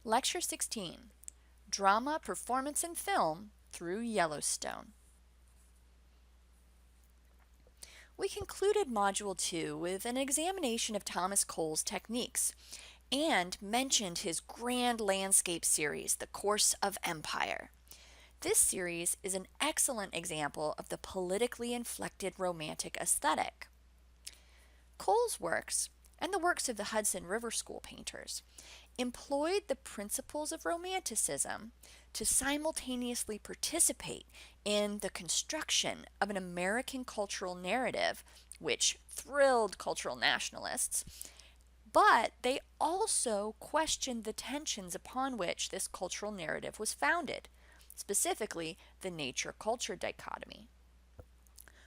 Lecture 16, Drama, Performance, and Film through Yellowstone. We concluded Module 2 with an examination of Thomas Cole's techniques and mentioned his grand landscape series, The Course of Empire. This series is an excellent example of the politically inflected romantic aesthetic. Cole's works, and the works of the Hudson River School painters, employed the principles of Romanticism to simultaneously participate in the construction of an American cultural narrative which thrilled cultural nationalists, but they also questioned the tensions upon which this cultural narrative was founded, specifically the nature-culture dichotomy.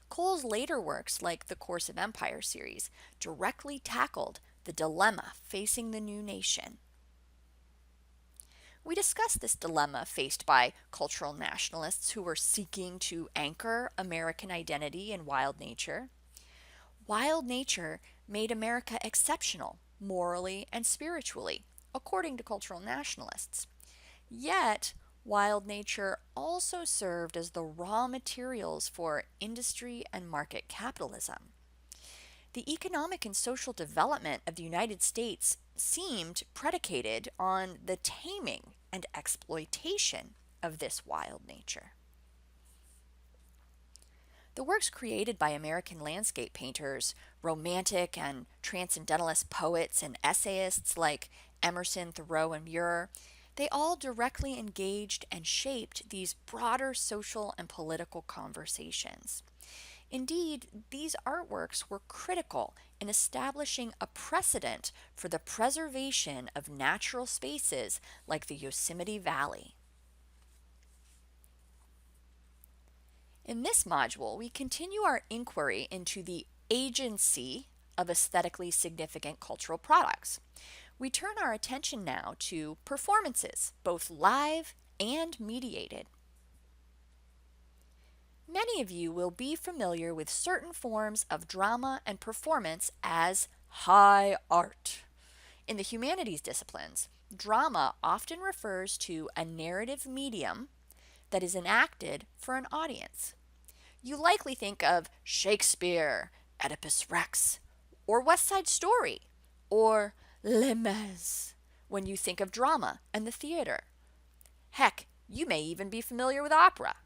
Cole's later works, like the Course of Empire series, directly tackled the dilemma facing the new nation. We discussed this dilemma faced by cultural nationalists who were seeking to anchor American identity in wild nature. Wild nature made America exceptional, morally and spiritually, according to cultural nationalists. Yet, wild nature also served as the raw materials for industry and market capitalism. The economic and social development of the United States seemed predicated on the taming and exploitation of this wild nature. The works created by American landscape painters, romantic and transcendentalist poets, and essayists like Emerson, Thoreau, and Muir, they all directly engaged and shaped these broader social and political conversations. Indeed, these artworks were critical in establishing a precedent for the preservation of natural spaces like the Yosemite Valley. In this module, we continue our inquiry into the agency of aesthetically significant cultural products. We turn our attention now to performances, both live and mediated. Many of you will be familiar with certain forms of drama and performance as high art. In the humanities disciplines, drama often refers to a narrative medium that is enacted for an audience. You likely think of Shakespeare, Oedipus Rex, or West Side Story, or Les Mis when you think of drama and the theater. Heck, you may even be familiar with opera.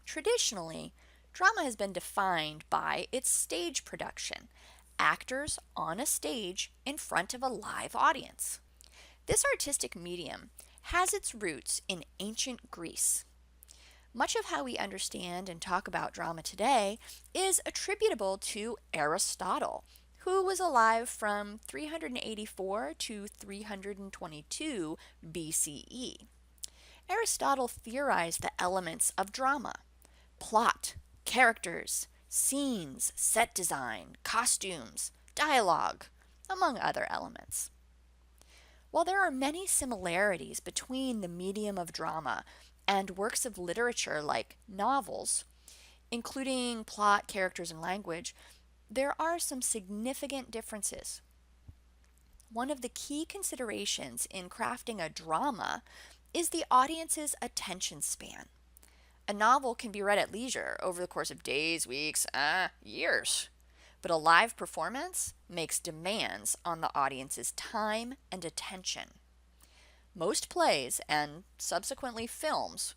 Traditionally, drama has been defined by its stage production, actors on a stage in front of a live audience. This artistic medium has its roots in ancient Greece. Much of how we understand and talk about drama today is attributable to Aristotle, who was alive from 384 to 322 BCE. Aristotle theorized the elements of drama: plot, characters, scenes, set design, costumes, dialogue, among other elements. While there are many similarities between the medium of drama and works of literature like novels, including plot, characters, and language, there are some significant differences. One of the key considerations in crafting a drama is the audience's attention span. A novel can be read at leisure over the course of days, weeks, years. But a live performance makes demands on the audience's time and attention. Most plays, and subsequently films,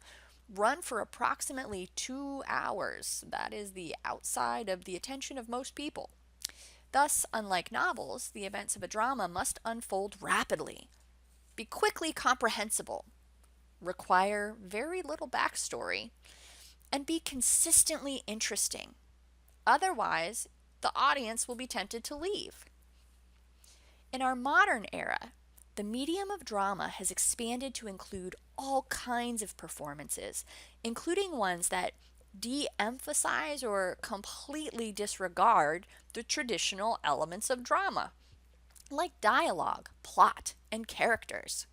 run for approximately 2 hours. That is the outside of the attention of most people. Thus, unlike novels, the events of a drama must unfold rapidly, be quickly comprehensible, require very little backstory, and be consistently interesting. Otherwise, the audience will be tempted to leave. In our modern era, the medium of drama has expanded to include all kinds of performances, including ones that de-emphasize or completely disregard the traditional elements of drama, like dialogue, plot, and characters.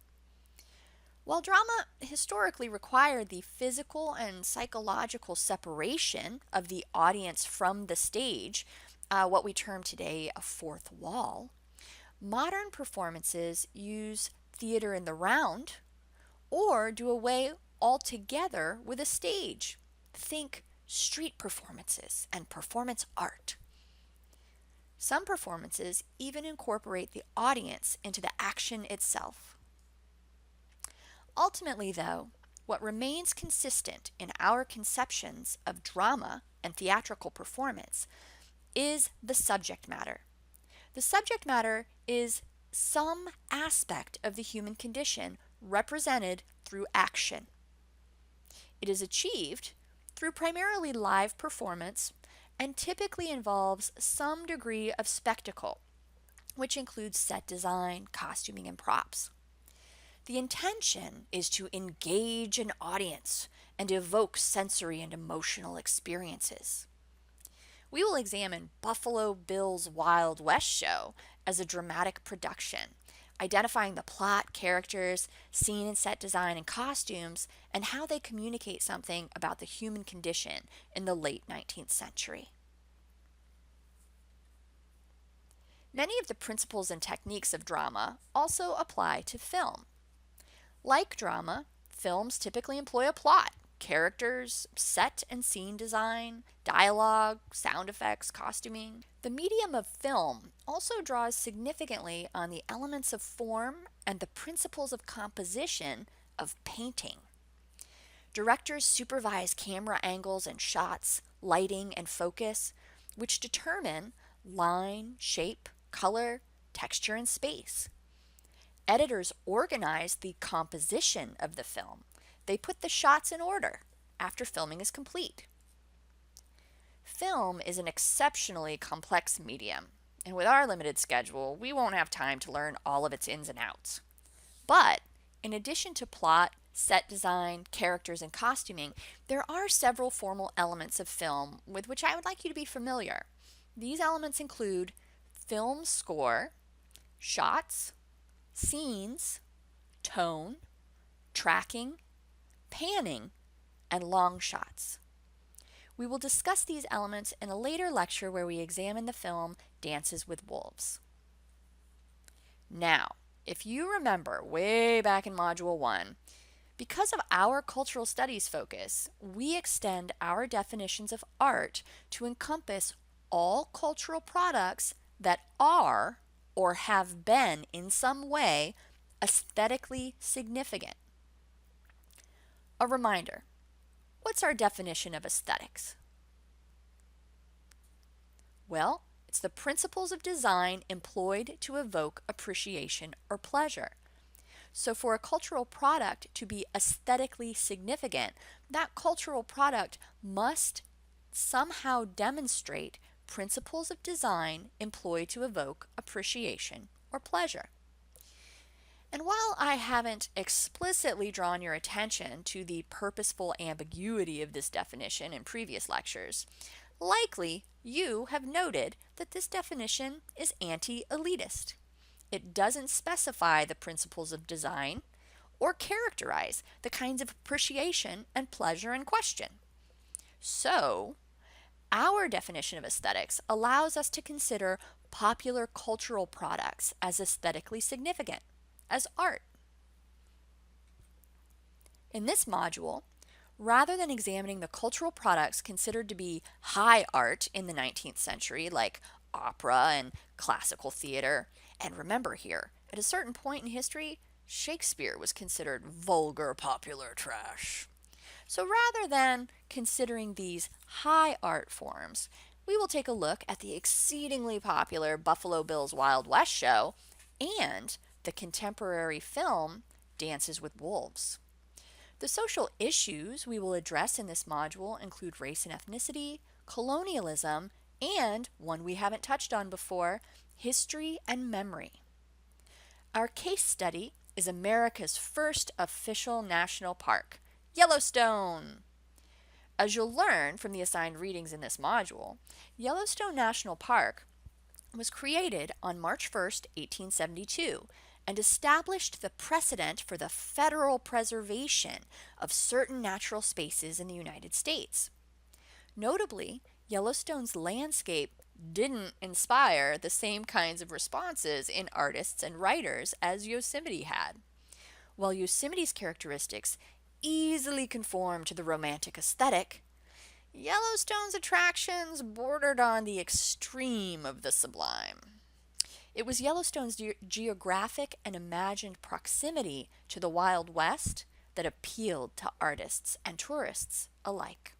While drama historically required the physical and psychological separation of the audience from the stage, what we term today a fourth wall, modern performances use theater in the round, or do away altogether with a stage. Think street performances and performance art. Some performances even incorporate the audience into the action itself. Ultimately, though, what remains consistent in our conceptions of drama and theatrical performance is the subject matter. The subject matter is some aspect of the human condition represented through action. It is achieved through primarily live performance and typically involves some degree of spectacle, which includes set design, costuming, and props. The intention is to engage an audience and evoke sensory and emotional experiences. We will examine Buffalo Bill's Wild West show as a dramatic production, identifying the plot, characters, scene and set design, and costumes, and how they communicate something about the human condition in the late 19th century. Many of the principles and techniques of drama also apply to film. Like drama, films typically employ a plot, characters, set and scene design, dialogue, sound effects, costuming. The medium of film also draws significantly on the elements of form and the principles of composition of painting. Directors supervise camera angles and shots, lighting and focus, which determine line, shape, color, texture, and space. Editors organize the composition of the film. They put the shots in order after filming is complete. Film is an exceptionally complex medium, and with our limited schedule, we won't have time to learn all of its ins and outs. But in addition to plot, set design, characters, and costuming, there are several formal elements of film with which I would like you to be familiar. These elements include film score, shots, scenes, tone, tracking, panning, and long shots. We will discuss these elements in a later lecture where we examine the film Dances with Wolves. Now, if you remember way back in Module 1, because of our cultural studies focus, we extend our definitions of art to encompass all cultural products that are or have been in some way aesthetically significant. A reminder, what's our definition of aesthetics? Well, it's the principles of design employed to evoke appreciation or pleasure. So for a cultural product to be aesthetically significant, that cultural product must somehow demonstrate principles of design employed to evoke appreciation or pleasure. And while I haven't explicitly drawn your attention to the purposeful ambiguity of this definition in previous lectures, likely you have noted that this definition is anti-elitist. It doesn't specify the principles of design or characterize the kinds of appreciation and pleasure in question. So, our definition of aesthetics allows us to consider popular cultural products as aesthetically significant, as art. In this module, rather than examining the cultural products considered to be high art in the 19th century, like opera and classical theater, and remember here, at a certain point in history, Shakespeare was considered vulgar popular trash. So rather than considering these high art forms, we will take a look at the exceedingly popular Buffalo Bill's Wild West show and the contemporary film Dances with Wolves. The social issues we will address in this module include race and ethnicity, colonialism, and, one we haven't touched on before, history and memory. Our case study is America's first official national park, Yellowstone. As you'll learn from the assigned readings in this module, Yellowstone National Park was created on March 1st, 1872, and established the precedent for the federal preservation of certain natural spaces in the United States. Notably, Yellowstone's landscape didn't inspire the same kinds of responses in artists and writers as Yosemite had. While Yosemite's characteristics easily conform to the romantic aesthetic, Yellowstone's attractions bordered on the extreme of the sublime. It was Yellowstone's geographic and imagined proximity to the Wild West that appealed to artists and tourists alike.